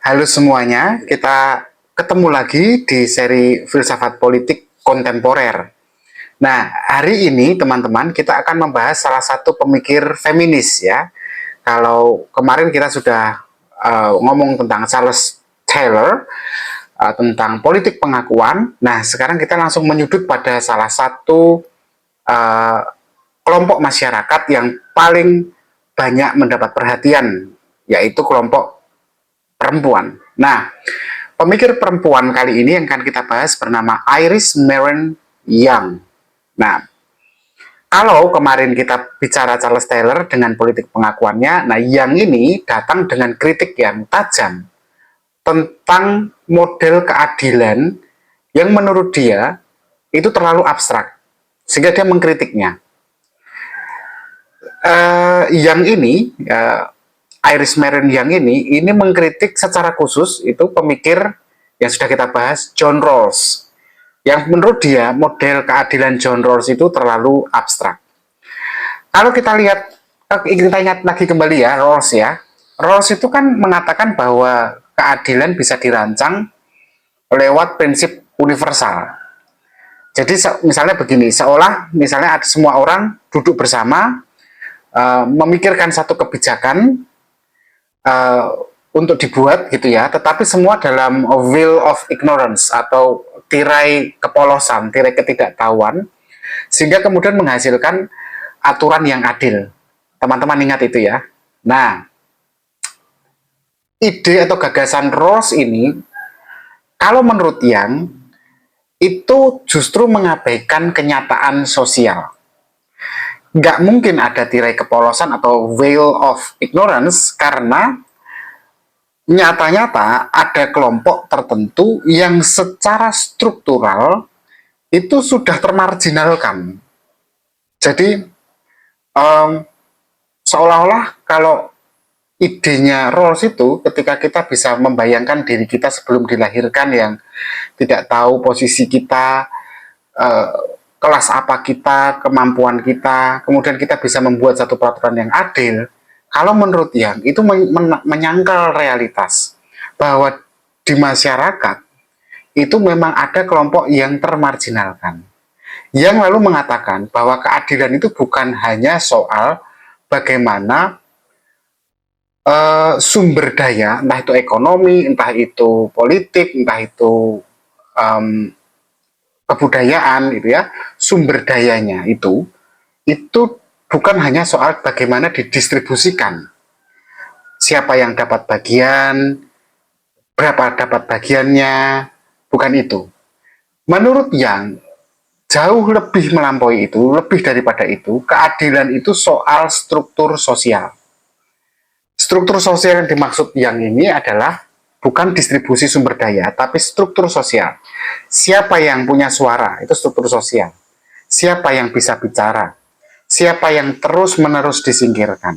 Halo semuanya, kita ketemu lagi di seri Filsafat Politik Kontemporer. Nah, hari ini teman-teman kita akan membahas salah satu pemikir feminis ya. Kalau kemarin kita sudah ngomong tentang Charles Taylor, tentang politik pengakuan. Nah, sekarang kita langsung menyudut pada salah satu uh, kelompok masyarakat yang paling banyak mendapat perhatian, yaitu kelompok perempuan. Nah, pemikir perempuan kali ini yang akan kita bahas bernama Iris Maren Young. Nah, kalau kemarin kita bicara Charles Taylor dengan politik pengakuannya, nah Young ini datang dengan kritik yang tajam tentang model keadilan yang menurut dia itu terlalu abstrak, sehingga dia mengkritiknya. Young ini, Iris Maren Young ini mengkritik secara khusus itu pemikir yang sudah kita bahas, John Rawls, yang menurut dia model keadilan John Rawls itu terlalu abstrak. Kalau kita lihat, kita ingat lagi kembali ya, Rawls itu kan mengatakan bahwa keadilan bisa dirancang lewat prinsip universal. Jadi misalnya begini, seolah misalnya ada semua orang duduk bersama, memikirkan satu kebijakan untuk dibuat gitu ya, tetapi semua dalam veil of ignorance atau tirai kepolosan, tirai ketidaktahuan, sehingga kemudian menghasilkan aturan yang adil. Teman-teman ingat itu ya. Nah, ide atau gagasan Rawls ini, kalau menurut Young, itu justru mengabaikan kenyataan sosial. Nggak mungkin ada tirai kepolosan atau veil of ignorance karena nyata-nyata ada kelompok tertentu yang secara struktural itu sudah termarginalkan. Jadi seolah-olah kalau idenya Rawls itu ketika kita bisa membayangkan diri kita sebelum dilahirkan yang tidak tahu posisi kita, kelas apa kita, kemampuan kita, kemudian kita bisa membuat satu peraturan yang adil. Kalau menurut Young itu menyangkal realitas bahwa di masyarakat itu memang ada kelompok yang termarginalkan. Yang lalu mengatakan bahwa keadilan itu bukan hanya soal bagaimana sumber daya, entah itu ekonomi, entah itu politik, entah itu kebudayaan, gitu ya, sumber dayanya itu bukan hanya soal bagaimana didistribusikan. Siapa yang dapat bagian, berapa dapat bagiannya, bukan itu. Menurut Young, jauh lebih melampaui itu, lebih daripada itu, keadilan itu soal struktur sosial. Struktur sosial yang dimaksud Young ini adalah bukan distribusi sumber daya, tapi struktur sosial. Siapa yang punya suara, itu struktur sosial. Siapa yang bisa bicara, siapa yang terus-menerus disingkirkan.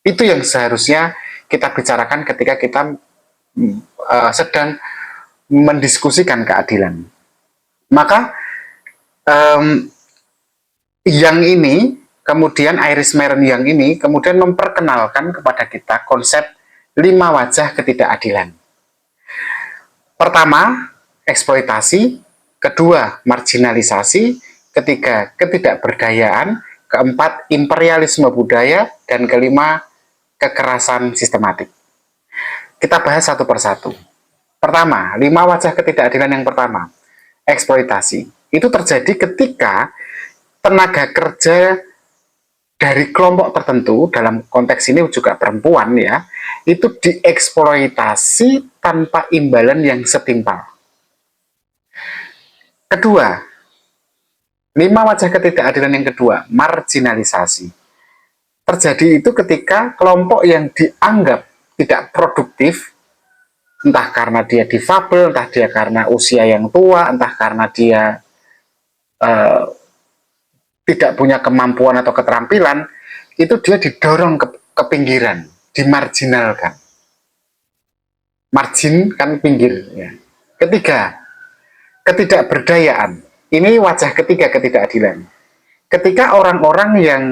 Itu yang seharusnya kita bicarakan ketika kita sedang mendiskusikan keadilan. Maka Young ini, kemudian Iris Maren Young ini, kemudian memperkenalkan kepada kita konsep 5 wajah ketidakadilan. Pertama, eksploitasi. Kedua, marginalisasi. Ketiga, ketidakberdayaan. Keempat, imperialisme budaya. Dan kelima, kekerasan sistematik. Kita bahas satu persatu. Pertama, 5 wajah ketidakadilan yang pertama, eksploitasi. Itu terjadi ketika tenaga kerja dari kelompok tertentu, dalam konteks ini juga perempuan ya, itu dieksploitasi tanpa imbalan yang setimpal. Kedua, 5 wajah ketidakadilan yang kedua, marginalisasi. Terjadi itu ketika kelompok yang dianggap tidak produktif, entah karena dia difabel, entah dia karena usia yang tua, entah karena dia tidak punya kemampuan atau keterampilan, itu dia didorong ke pinggiran, dimarginalkan. Margin kan pinggir. Ya. Ketiga, ketidakberdayaan. Ini wajah ketiga ketidakadilan. Ketika orang-orang yang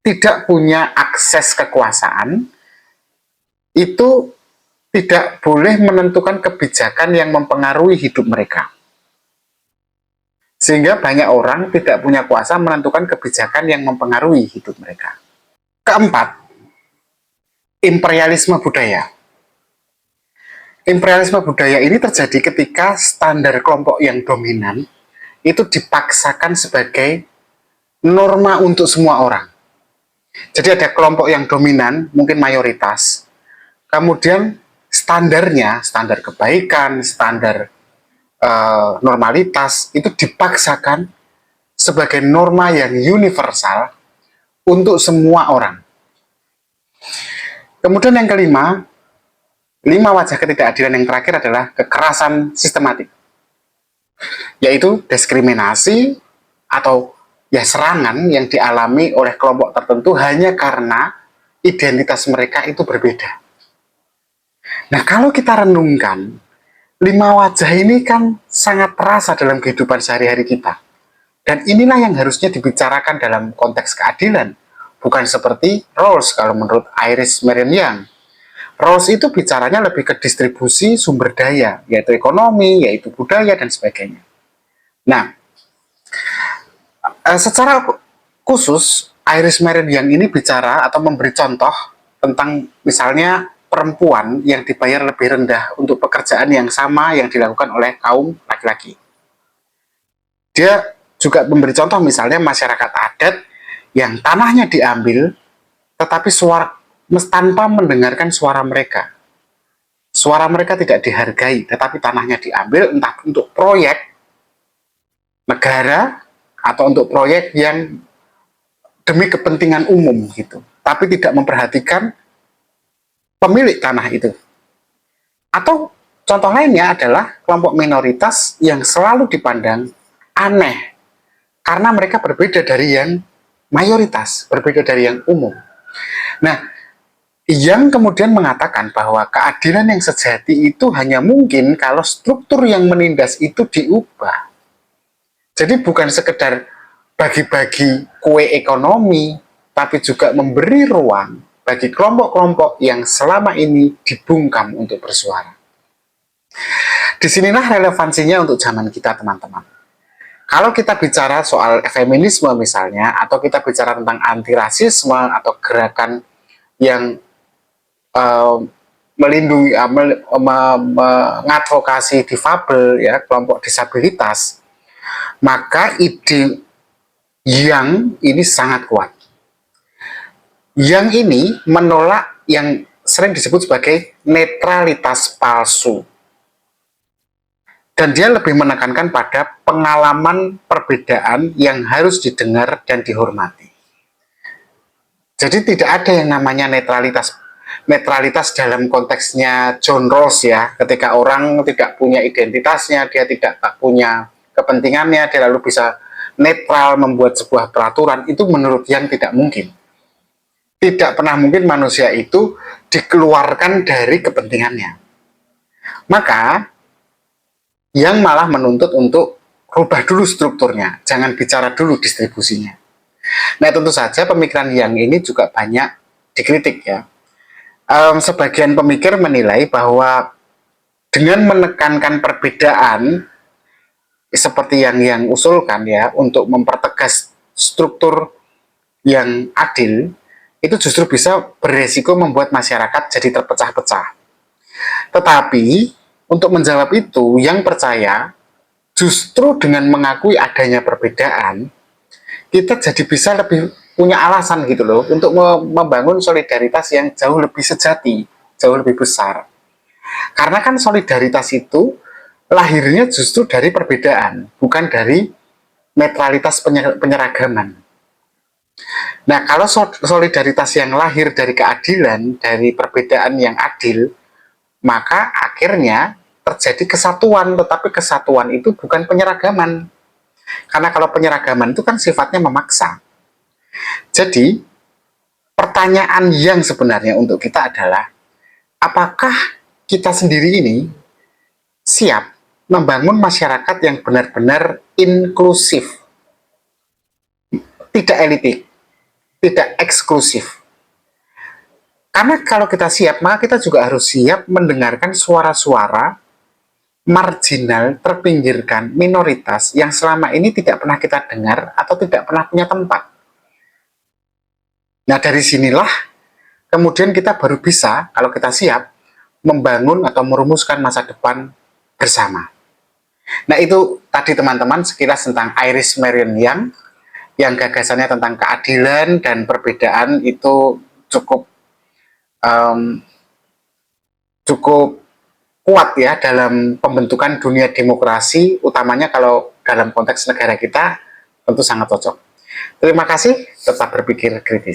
tidak punya akses kekuasaan, itu tidak boleh menentukan kebijakan yang mempengaruhi hidup mereka. Sehingga banyak orang tidak punya kuasa menentukan kebijakan yang mempengaruhi hidup mereka. Keempat, imperialisme budaya. Imperialisme budaya ini terjadi ketika standar kelompok yang dominan itu dipaksakan sebagai norma untuk semua orang. Jadi ada kelompok yang dominan, mungkin mayoritas, kemudian standarnya, standar kebaikan, standar normalitas itu dipaksakan sebagai norma yang universal untuk semua orang. Kemudian yang kelima, 5 wajah ketidakadilan yang terakhir adalah kekerasan sistematik, yaitu diskriminasi atau ya serangan yang dialami oleh kelompok tertentu hanya karena identitas mereka itu berbeda. Nah, kalau kita renungkan, 5 wajah ini kan sangat terasa dalam kehidupan sehari-hari kita. Dan inilah yang harusnya dibicarakan dalam konteks keadilan. Bukan seperti Rawls kalau menurut Iris Marion Young. Rawls itu bicaranya lebih ke distribusi sumber daya, yaitu ekonomi, yaitu budaya, dan sebagainya. Nah, secara khusus, Iris Marion Young ini bicara atau memberi contoh tentang misalnya perempuan yang dibayar lebih rendah untuk pekerjaan yang sama yang dilakukan oleh kaum laki-laki. Dia juga memberi contoh misalnya masyarakat adat yang tanahnya diambil tetapi tanpa mendengarkan suara mereka. Suara mereka tidak dihargai, tetapi tanahnya diambil entah untuk proyek negara atau untuk proyek yang demi kepentingan umum gitu, tapi tidak memperhatikan pemilik tanah itu. Atau contoh lainnya adalah kelompok minoritas yang selalu dipandang aneh karena mereka berbeda dari yang mayoritas, berbeda dari yang umum. Nah, yang kemudian mengatakan bahwa keadilan yang sejati itu hanya mungkin kalau struktur yang menindas itu diubah. Jadi bukan sekedar bagi-bagi kue ekonomi, tapi juga memberi ruang bagi kelompok-kelompok yang selama ini dibungkam untuk bersuara. Disinilah relevansinya untuk zaman kita, teman-teman. Kalau kita bicara soal feminisme misalnya, atau kita bicara tentang antirasisme atau gerakan yang melindungi, mengadvokasi difabel, ya, kelompok disabilitas, maka ide yang ini sangat kuat. Yang ini menolak yang sering disebut sebagai netralitas palsu. Dan dia lebih menekankan pada pengalaman perbedaan yang harus didengar dan dihormati. Jadi tidak ada yang namanya netralitas. Netralitas dalam konteksnya John Rawls ya, ketika orang tidak punya identitasnya, dia tidak punya kepentingannya, dia lalu bisa netral membuat sebuah peraturan, itu menurut yang tidak mungkin. Tidak pernah mungkin manusia itu dikeluarkan dari kepentingannya. Maka yang malah menuntut untuk rubah dulu strukturnya, jangan bicara dulu distribusinya. Nah, tentu saja pemikiran yang ini juga banyak dikritik ya. Sebagian pemikir menilai bahwa dengan menekankan perbedaan seperti yang usulkan ya untuk mempertegas struktur yang adil, itu justru bisa beresiko membuat masyarakat jadi terpecah-pecah. Tetapi untuk menjawab itu, yang percaya justru dengan mengakui adanya perbedaan, kita jadi bisa lebih punya alasan gitu loh untuk membangun solidaritas yang jauh lebih sejati, jauh lebih besar. Karena kan solidaritas itu lahirnya justru dari perbedaan, bukan dari netralitas penyeragaman. Nah, kalau solidaritas yang lahir dari keadilan, dari perbedaan yang adil, maka akhirnya terjadi kesatuan, tetapi kesatuan itu bukan penyeragaman. Karena kalau penyeragaman itu kan sifatnya memaksa. Jadi, pertanyaan yang sebenarnya untuk kita adalah, apakah kita sendiri ini siap membangun masyarakat yang benar-benar inklusif, tidak elitik, tidak eksklusif. Karena kalau kita siap, maka kita juga harus siap mendengarkan suara-suara marginal, terpinggirkan, minoritas yang selama ini tidak pernah kita dengar atau tidak pernah punya tempat. Nah, dari sinilah kemudian kita baru bisa, kalau kita siap, membangun atau merumuskan masa depan bersama. Nah, itu tadi teman-teman sekilas tentang Iris Marion Young, yang gagasannya tentang keadilan dan perbedaan itu cukup cukup kuat ya dalam pembentukan dunia demokrasi, utamanya kalau dalam konteks negara kita tentu sangat cocok. Terima kasih, tetap berpikir kritis.